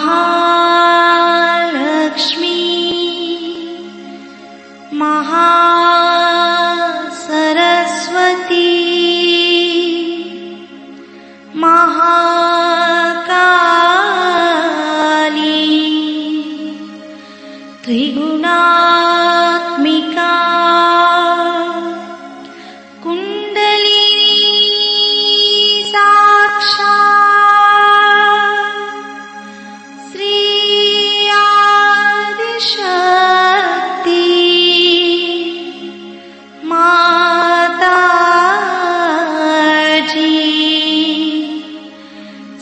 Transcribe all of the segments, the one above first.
महालक्ष्मी महासरस्वती महाकाली त्रिगुणात्मिका कुंडलिनी साक्षात् श्री आदिशक्ति माताजी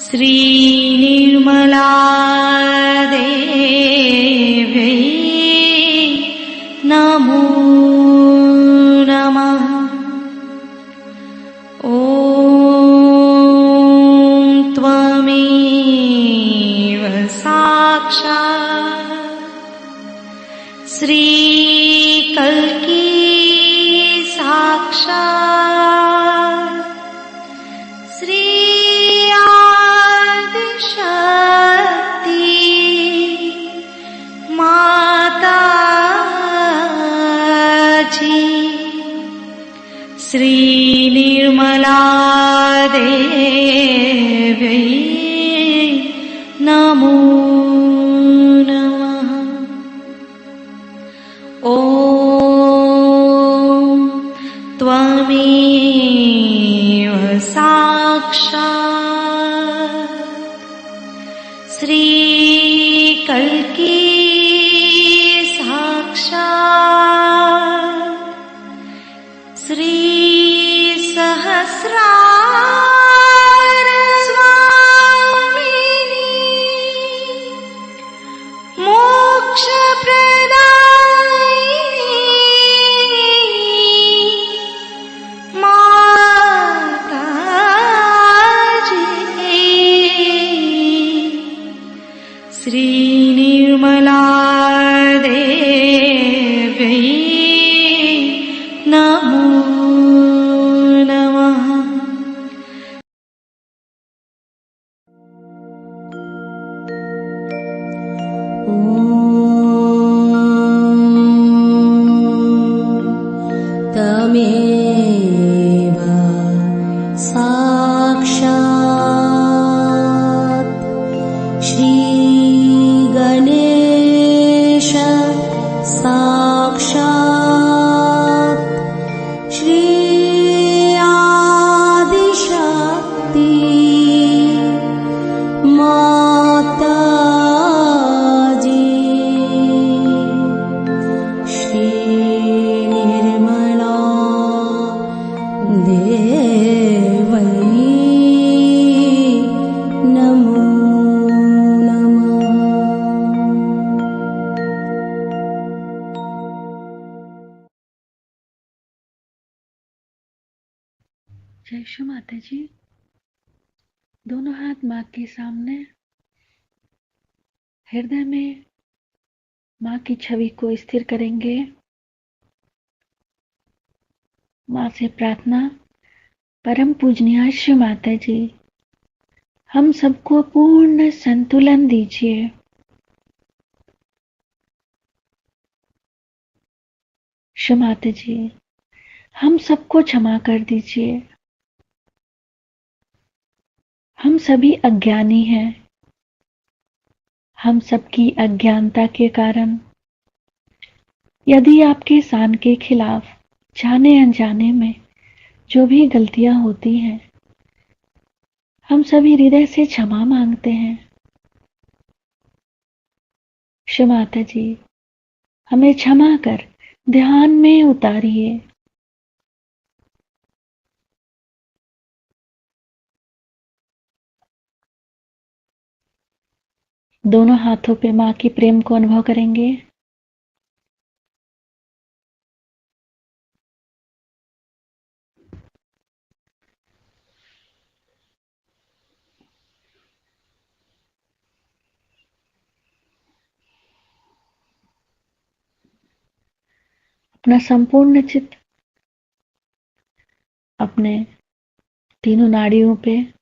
श्री निर्मला देवी नमो नमः। ॐ त्वमेव साक्षात् श्री कल्की साक्षात् श्री आदिशक्ति माताजी श्री निर्मला देवी नमो नमः। ॐ त्वमेव साक्षात् श्री कल्की साक्षात् श्री सहस्रार स्वामिनी मोक्ष प्रदायिनी माताजी श्री निर्मला देवी नमो नमः। तमेव साक्षात् श्री गणेश साक्षात् श्री आदिशक्ति माताजी श्री निर्मला देवी नमो नमः। जय श्री माता जी। दोनों हाथ माँ के सामने, हृदय में माँ की छवि को स्थिर करेंगे। माँ से प्रार्थना, परम पूजनीय श्री माता जी, हम सबको पूर्ण संतुलन दीजिए। श्री माता जी, हम सबको क्षमा कर दीजिए। हम सभी अज्ञानी हैं। हम सबकी अज्ञानता के कारण यदि आपके शान के खिलाफ जाने अनजाने में जो भी गलतियां होती हैं, हम सभी हृदय से क्षमा मांगते हैं। श्री माता जी, हमें क्षमा कर ध्यान में उतारिए। दोनों हाथों पे माँ की प्रेम को अनुभव करेंगे। अपना संपूर्ण चित्त अपने तीनों नाड़ियों पे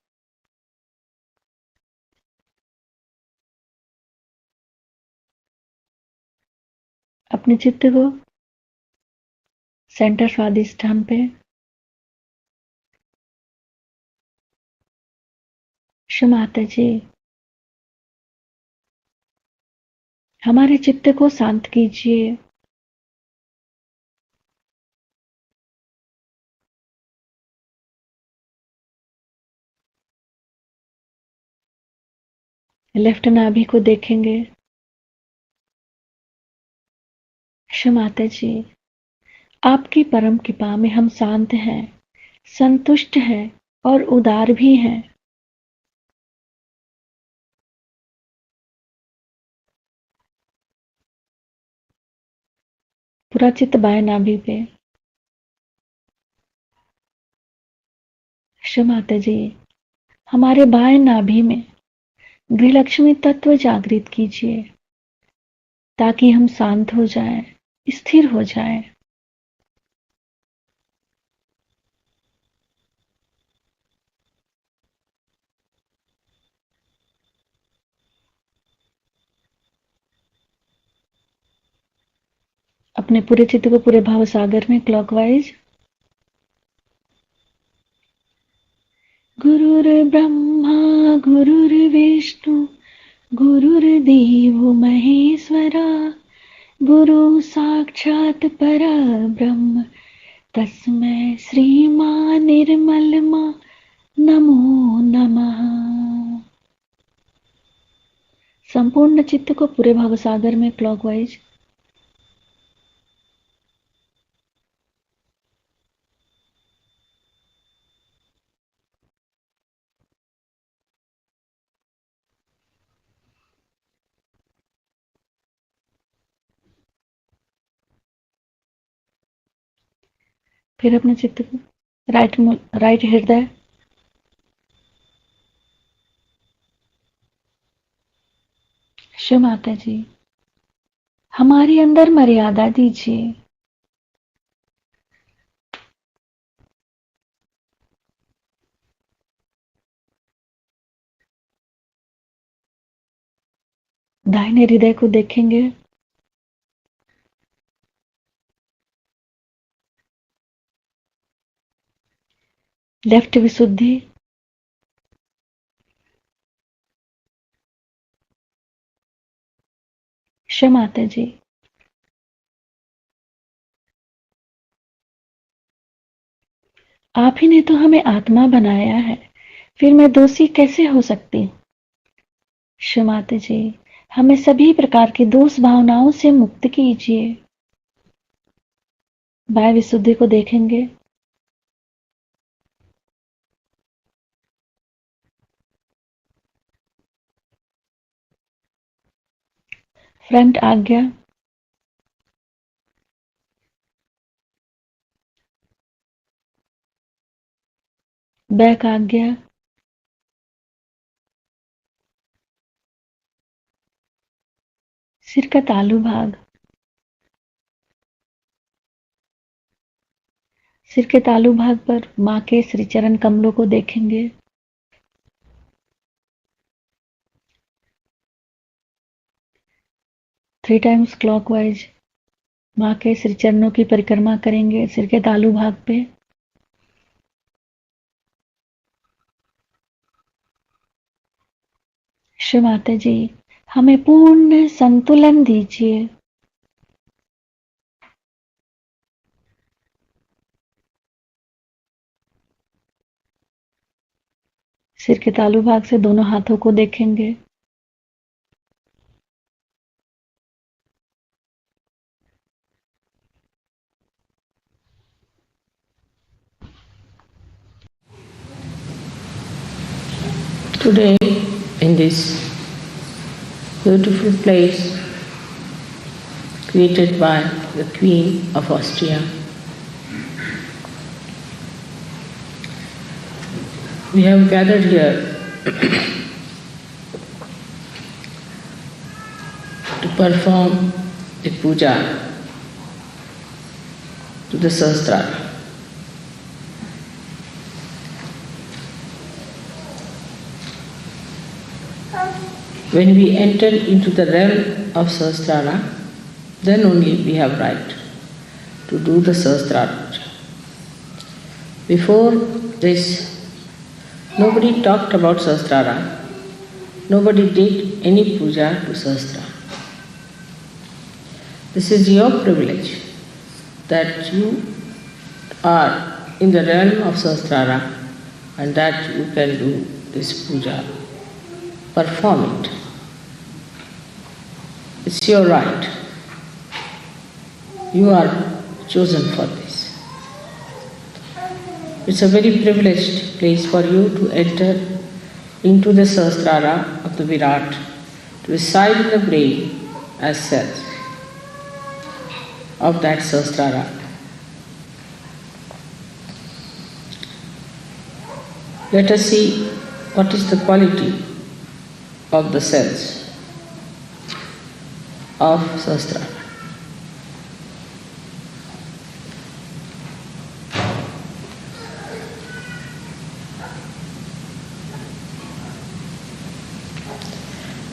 अपने चित्त को सेंटर स्वादिष्ठान पे श्री माता जी हमारे चित्त को शांत कीजिए। लेफ्ट नाभि को देखेंगे। श्री माता जी आपकी परम कृपा में हम शांत हैं, संतुष्ट हैं और उदार भी हैं। पूरा चित्त बाएं नाभि पे। श्री माता जी हमारे बाएं नाभि में गृहलक्ष्मी तत्व जागृत कीजिए ताकि हम शांत हो जाएं, स्थिर हो जाएं। अपने पूरे चित्त को पूरे भाव सागर में क्लॉकवाइज। गुरुर्ब्रह्मा गुरुर्विष्णु गुरुर्देवो महेश्वरा गुरु साक्षात् परब्रह्म तस्मै श्रीमान निर्मलमा नमो नमः। संपूर्ण चित्त को पूरे भाव सागर में क्लॉकवाइज। फिर अपने चित्त को राइट हृदय, श्री माता जी हमारे अंदर मर्यादा दीजिए। दाहिने हृदय को देखेंगे। लेफ्ट विशुद्धि, श्री माता जी आप ही ने तो हमें आत्मा बनाया है, फिर मैं दोषी कैसे हो सकती हूँ। श्री माता जी हमें सभी प्रकार की दोष भावनाओं से मुक्त कीजिए। बाह्य विशुद्धि को देखेंगे। फ्रंट आज्ञा, बैक आज्ञा, सिर का तालू भाग, सिर के तालू भाग पर मां के श्री चरण कमलों को देखेंगे। थ्री टाइम्स क्लॉकवाइज मां के श्री चरणों की परिक्रमा करेंगे सिर के तालू भाग पे। श्री माता जी हमें पूर्ण संतुलन दीजिए। सिर के तालू भाग से दोनों हाथों को देखेंगे। Today, in this beautiful place created by the Queen of Austria, we have gathered here to perform the puja to the Sahasrara. When we enter into the realm of Sahasrara, then only we have right to do the Sahasrara puja. Before this, nobody talked about Sahasrara. Nobody did any puja to Sahasrara. This is your privilege that you are in the realm of Sahasrara and that you can do this puja. Perform it. It's your right. You are chosen for this. It's a very privileged place for you to enter into the Sahasrara of the Virat, to reside in the brain as cells of that Sahasrara. Let us see what is the quality of the cells of Sahasrara.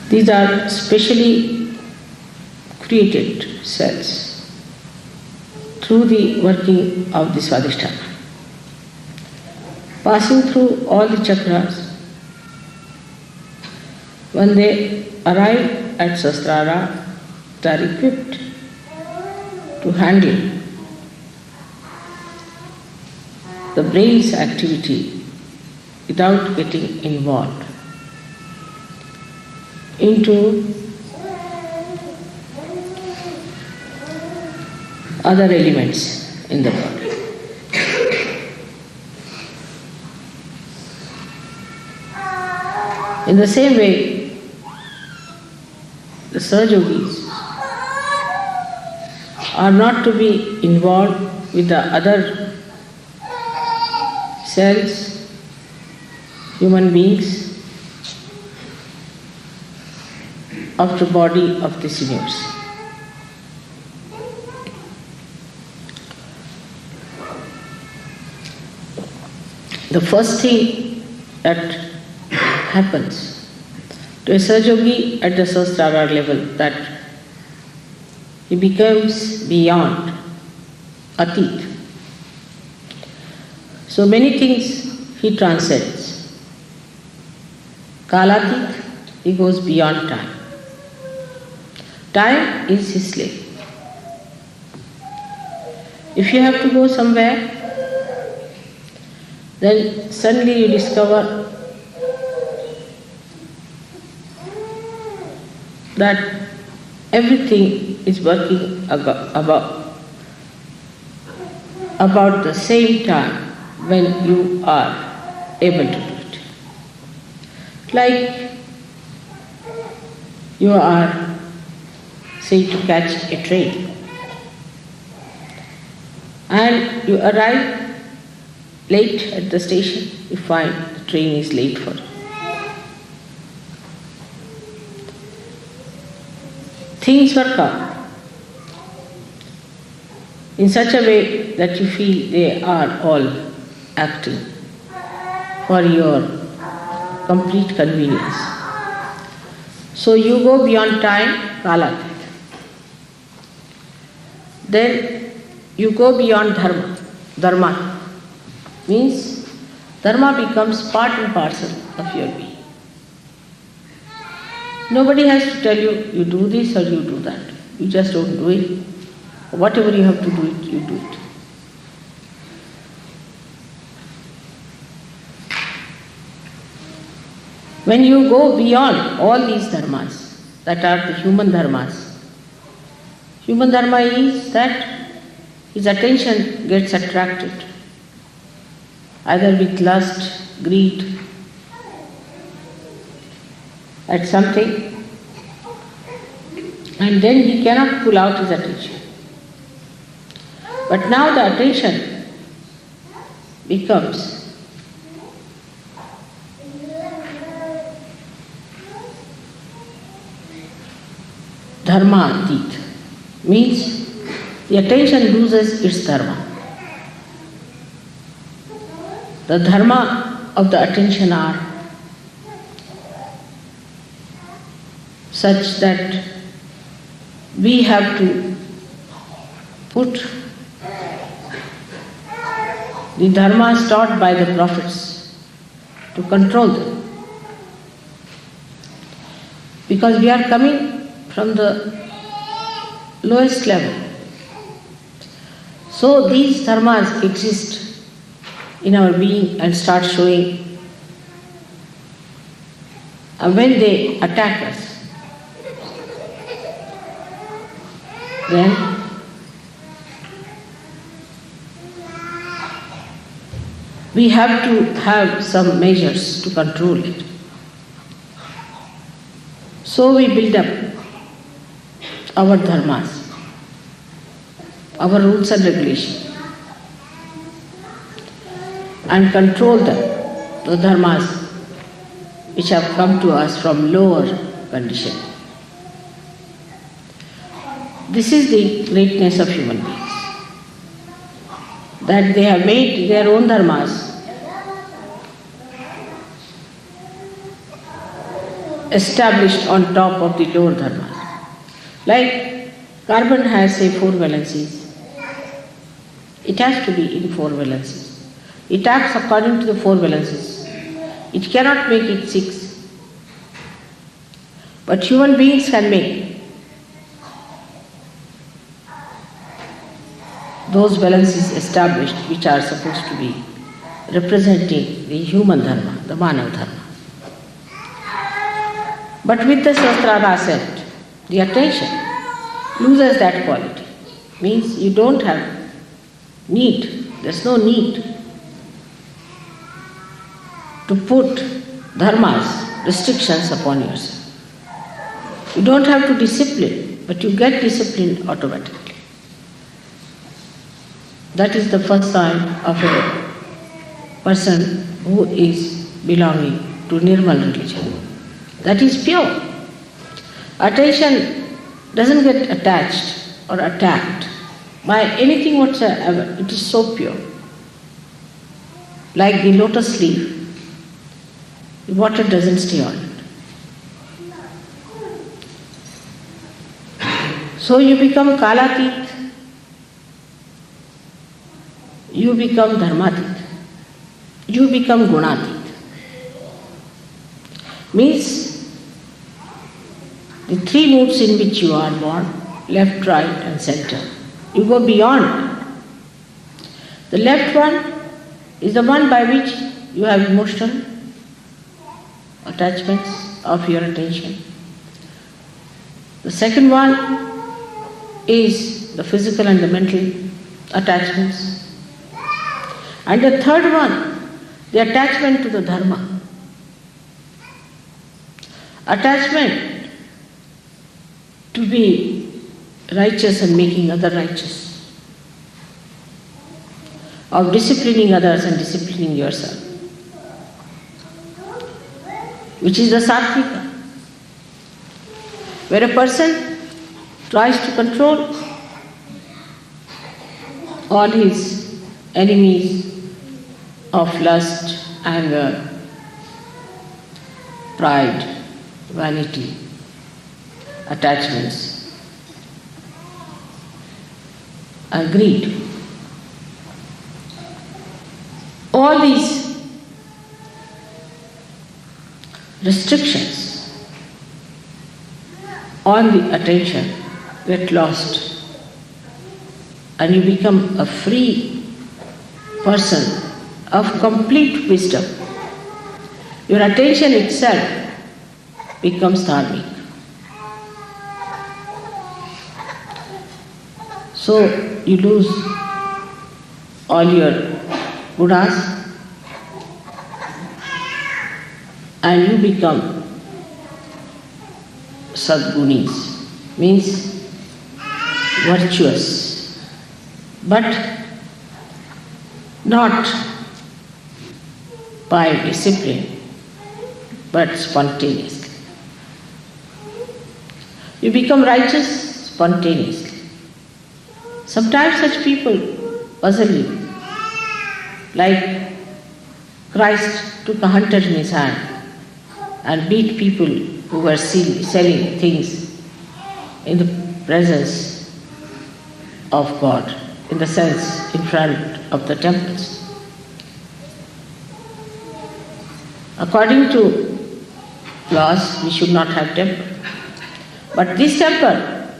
These are specially created cells through the working of the Swadhisthana. Passing through all the chakras, when they arrive at Sahasrara, they are equipped to handle the brain's activity without getting involved into other elements in the body. In the same way, the Sahajyogis are not to be involved with the other cells, human beings, of the body of this universe. The first thing that happens to a Sahajyogi at the Sahasrara level, that he becomes beyond Atit. So many things he transcends. Kalatit, he goes beyond time. Time is his slave. If you have to go somewhere, then suddenly you discover that everything is working about the same time when you are able to do it. Like you are, say, to catch a train, and you arrive late at the station, you find the train is late for you. Things work out in such a way that you feel they are all acting for your complete convenience. So you go beyond time, Kalatit. Then you go beyond dharma. Dharma means dharma becomes part and parcel of your being. Nobody has to tell you, you do this or you do that. You just don't do it. Whatever you have to do it, you do it. When you go beyond all these dharmas, that are the human dharmas, human dharma is that his attention gets attracted either with lust, greed, at something, and then he cannot pull out his attention. But now the attention becomes dharma-atit, means the attention loses its dharma. The dharma of the attention are such that we have to put the dharmas taught by the prophets to control them. Because we are coming from the lowest level. So these dharmas exist in our being and start showing. And when they attack us, then we have to have some measures to control it. So we build up our dharmas, our rules and regulations, and control them, the dharmas which have come to us from lower condition. This is the greatness of human beings, that they have made their own dharmas established on top of the lower dharmas. Like carbon has, say, 4 valencies. It has to be in 4 valencies. It acts according to the 4 valencies. It cannot make it 6. But human beings can make those valencies established which are supposed to be representing the human dharma, the Manav dharma. But with the Sahasrara ascent, the attention loses that quality. Means you don't have need, there's no need to put dharmas, restrictions upon yourself. You don't have to discipline, but you get disciplined automatically. That is the first sign of a person who is belonging to Nirmala religion. That is pure. Attention doesn't get attached or attacked by anything whatsoever. It is so pure. Like the lotus leaf, the water doesn't stay on it. So you become kalatit, you become dharmatit, you become gunatit. Means the 3 moods in which you are born, left, right and center, you go beyond. The left one is the one by which you have emotional attachments of your attention. The second one is the physical and the mental attachments. And the third one, the attachment to the dharma. Attachment to be righteous and making others righteous, of disciplining others and disciplining yourself, which is the sattvika, where a person tries to control all his enemies of lust, anger, pride, vanity, attachments, and greed. All these restrictions on the attention get lost, and you become a free person of complete wisdom. Your attention itself becomes dharmic. So you lose all your gunas and you become sadgunis, means virtuous, but not by discipline, but spontaneously. You become righteous spontaneously. Sometimes such people puzzle you. Like Christ took a hunter in his hand and beat people who were selling things in the presence of God, in the sense in front of the temples. According to laws, we should not have temple. But this temple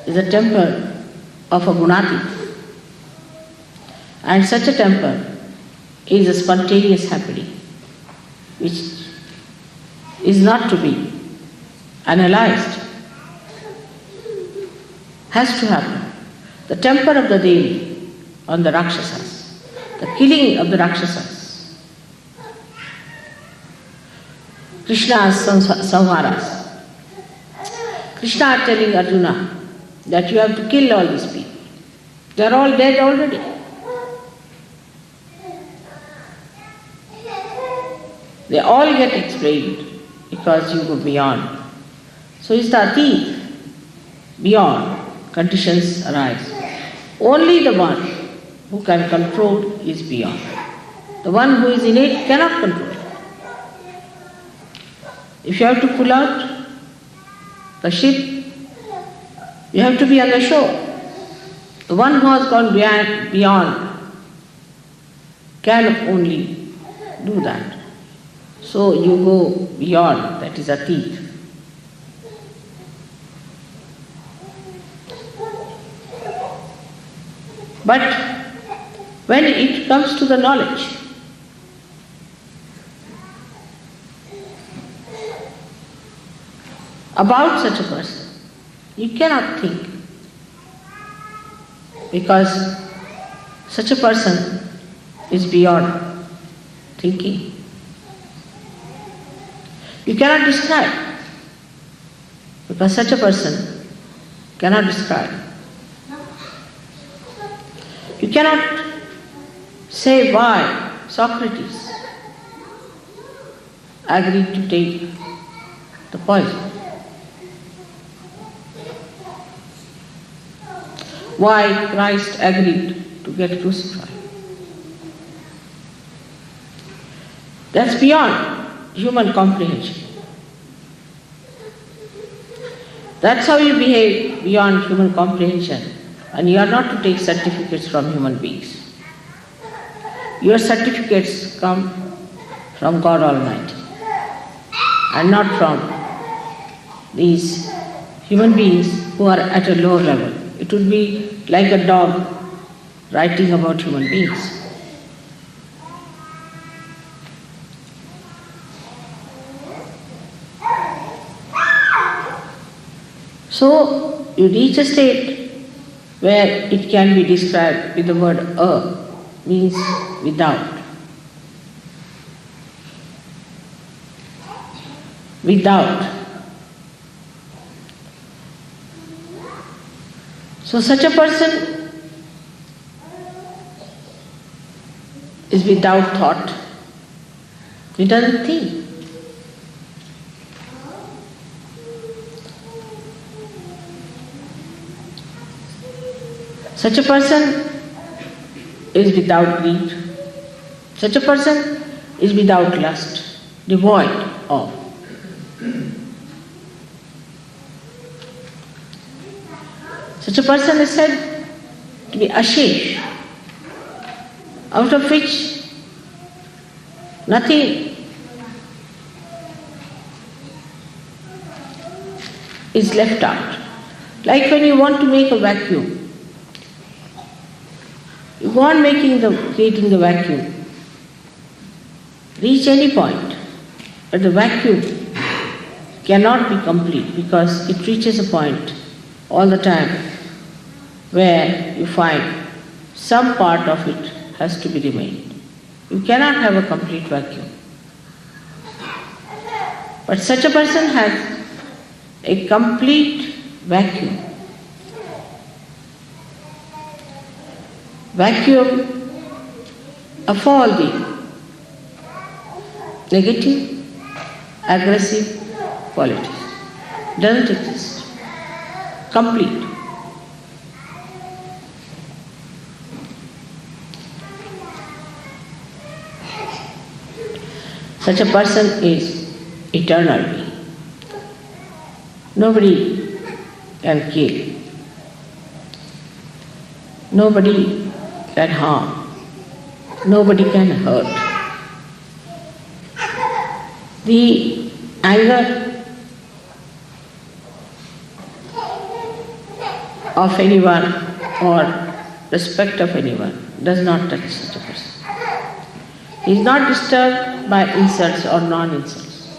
is a temple of a Gunati. And such a temple is a spontaneous happening, which is not to be analyzed, has to happen. The temper of the Devi on the Rakshasas, the killing of the Rakshasas, Krishna's samharas. Krishna telling Arjuna that you have to kill all these people. They are all dead already. They all get explained because you go beyond. So is the Atit, beyond, conditions arise. Only the one who can control is beyond. The one who is in it cannot control it. If you have to pull out the ship, you have to be on the shore. The one who has gone beyond can only do that. So you go beyond, that is Atit. But when it comes to the knowledge, about such a person, you cannot think, because such a person is beyond thinking. You cannot describe, because such a person cannot describe. You cannot say why Socrates agreed to take the poison. Why Christ agreed to get crucified. That's beyond human comprehension. That's how you behave beyond human comprehension. And you are not to take certificates from human beings. Your certificates come from God Almighty and not from these human beings who are at a lower level. It would be like a dog writing about human beings. So you reach a state where it can be described with the word means without. Without. So such a person is without thought. He doesn't think. Such a person is without greed. Such a person is without lust, devoid of. Such a person is said to be ashesh, out of which nothing is left out. Like when you want to make a vacuum, you go on creating the vacuum, reach any point, but the vacuum cannot be complete because it reaches a point all the time where you find some part of it has to be remained. You cannot have a complete vacuum. But such a person has a complete vacuum. Vacuum of all the negative, aggressive qualities. Doesn't exist. Complete. Such a person is eternal being. Nobody can kill. Nobody can harm. Nobody can hurt. The anger of anyone or respect of anyone does not touch such a person. He is not disturbed by insults or non-insults.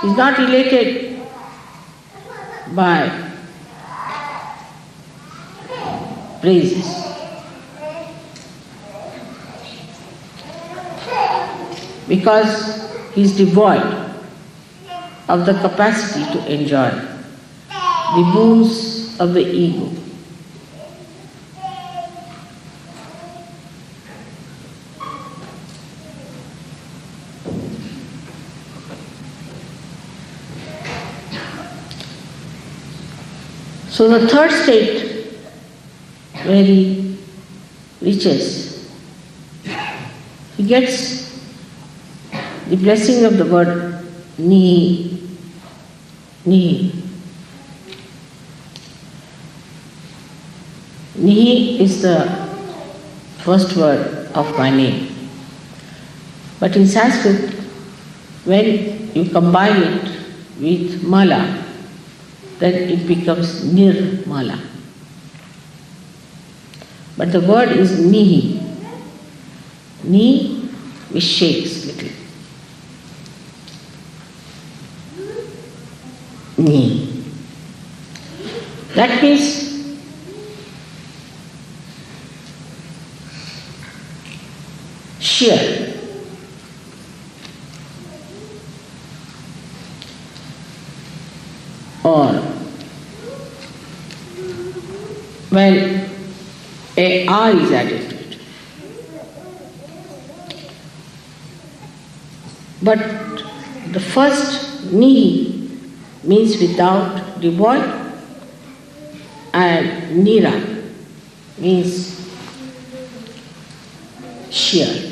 He is not elated by praises. Because he is devoid of the capacity to enjoy the boons of the ego. So the third state where he reaches, he gets the blessing of the word Nihi. Nihi. Nihi is the first word of my name. But in Sanskrit, when you combine it with Mala, then it becomes Nirmala. But the word is Nihi. Ni, which shakes little. Ni. That means sheer. Or when a R is added to it. But the first Nihi means without, devoid, and Nira means sheer.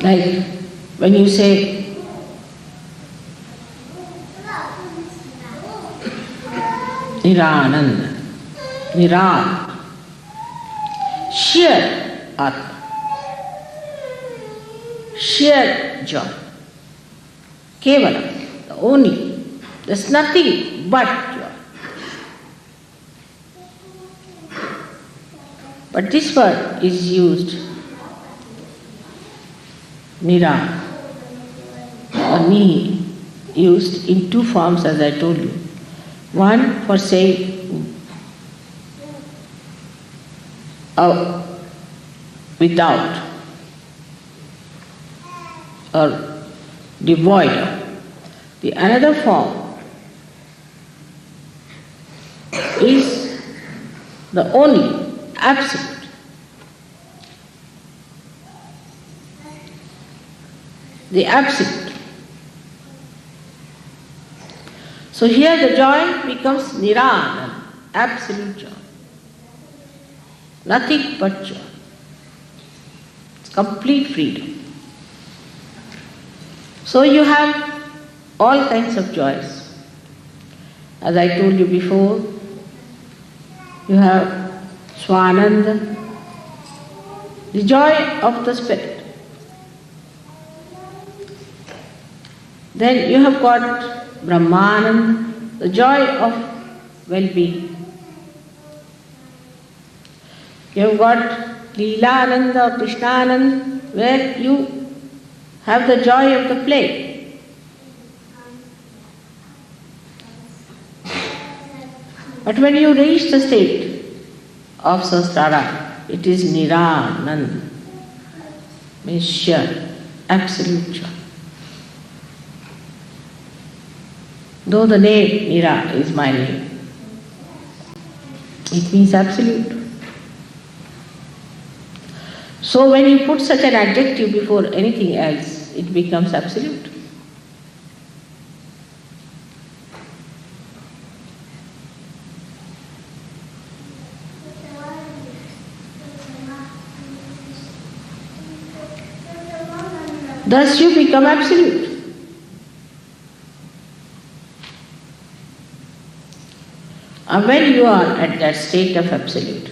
Like when you say Nirananda, Niran, sheer Atma, sheer joy, Kevala, the only, there's nothing but joy. But this word is used, Nira or Nihi, used in two forms as I told you. One for saying without or devoid of. The another form is the only, absolute. The absolute. So here the joy becomes Nirana, absolute joy. Nothing but joy. It's complete freedom. So you have all kinds of joys. As I told you before, you have Swananda, the joy of the spirit. Then you have got Brahmananda, the joy of well-being. You have got Leelananda or Krishnananda, where you have the joy of the play. But when you reach the state of Sahasrara, it is Nirananda, means sheer, absolute joy. Though the name Nira is my name, it means absolute. So when you put such an adjective before anything else, it becomes absolute. Thus you become absolute. And when you are at that state of absolute,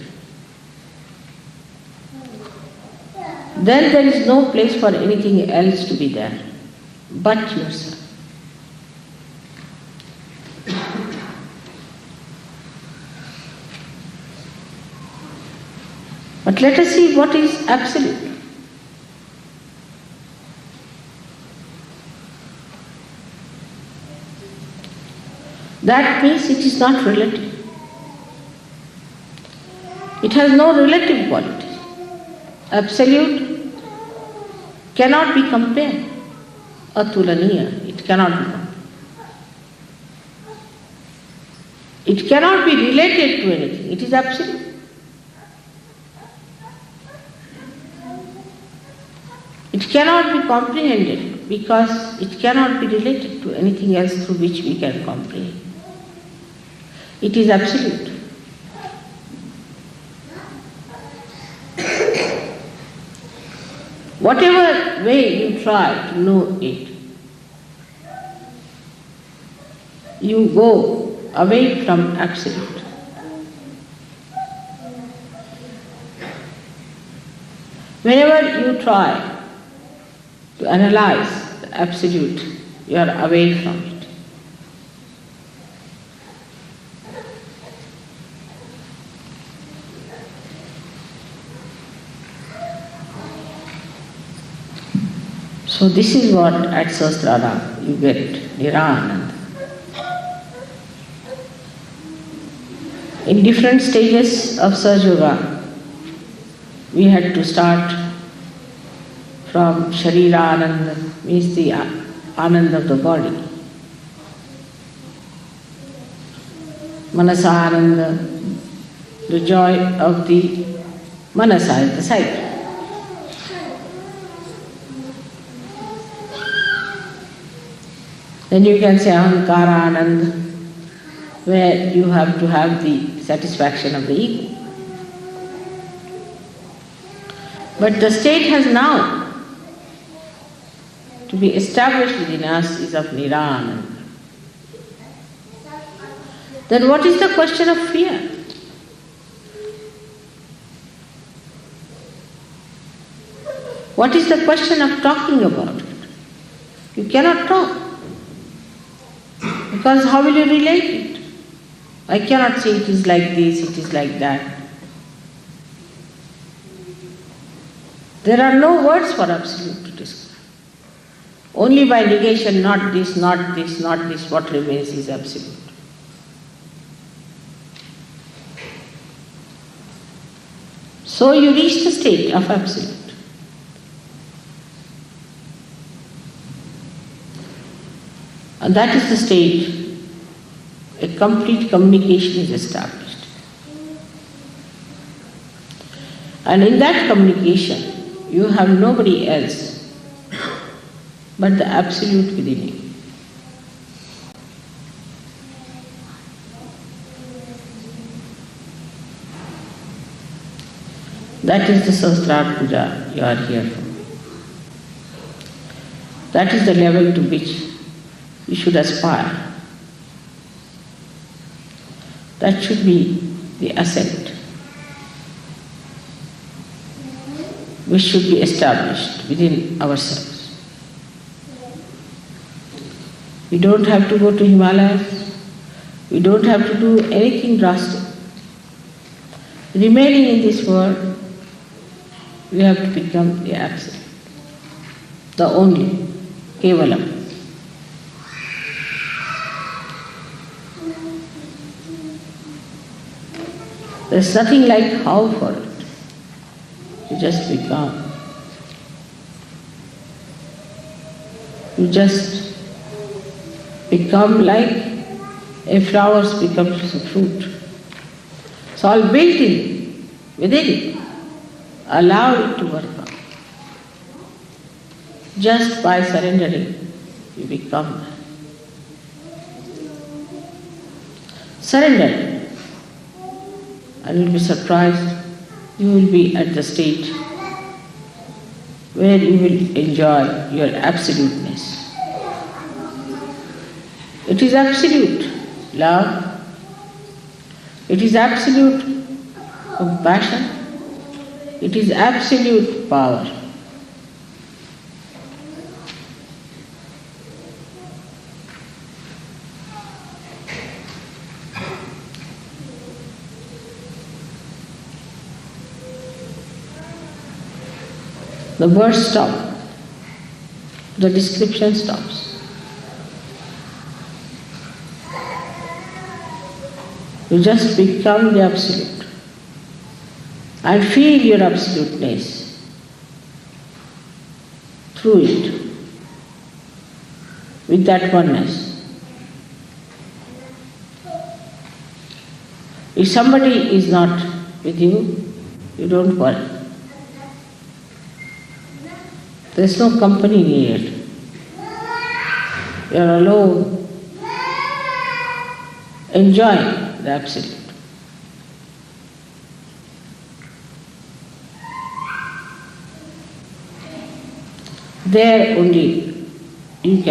then there is no place for anything else to be there but yourself. But let us see what is absolute. That means it is not relative. It has no relative quality. Absolute cannot be compared. Atulaniya, it cannot be compared. It cannot be related to anything. It is absolute. It cannot be comprehended because it cannot be related to anything else through which we can comprehend. It is absolute. Whatever way you try to know it, you go away from absolute. Whenever you try to analyze the absolute, you are away from it. So this is what at Sahasrara you get, Nirananda. In different stages of Sahajyoga, we had to start from Sharira Ananda, means the Ananda of the body. Manasa Ananda, the joy of the Manasa, the psyche. Then you can say Ahankara Ananda, where you have to have the satisfaction of the ego. But the state has now to be established within us is of Nirananda. Then what is the question of fear? What is the question of talking about it? You cannot talk. Because how will you relate it? I cannot say it is like this, it is like that. There are no words for absolute to describe. Only by negation, not this, not this, not this, what remains is absolute. So you reach the state of absolute. And that is the stage a complete communication is established. And in that communication, you have nobody else but the absolute within you. That is the Sahasrara Puja you are here for. That is the level to which you should aspire. That should be the ascent which should be established within ourselves. We don't have to go to Himalayas. We don't have to do anything drastic. Remaining in this world, we have to become the absolute, the only, Kevalam. There's nothing like how for it. You just become. You just become like a flower becomes a fruit. It's all built in, within it. Allow it to work out. Just by surrendering, you become. Surrender. And you'll be surprised, you will be at the state where you will enjoy your absoluteness. It is absolute love, It is absolute compassion. It is absolute power. The words stop. The description stops. You just become the Absolute and feel your absoluteness through it, with that oneness. If somebody is not with you, you don't worry. There is no company needed. You are alone, enjoying the Absolute. There only you can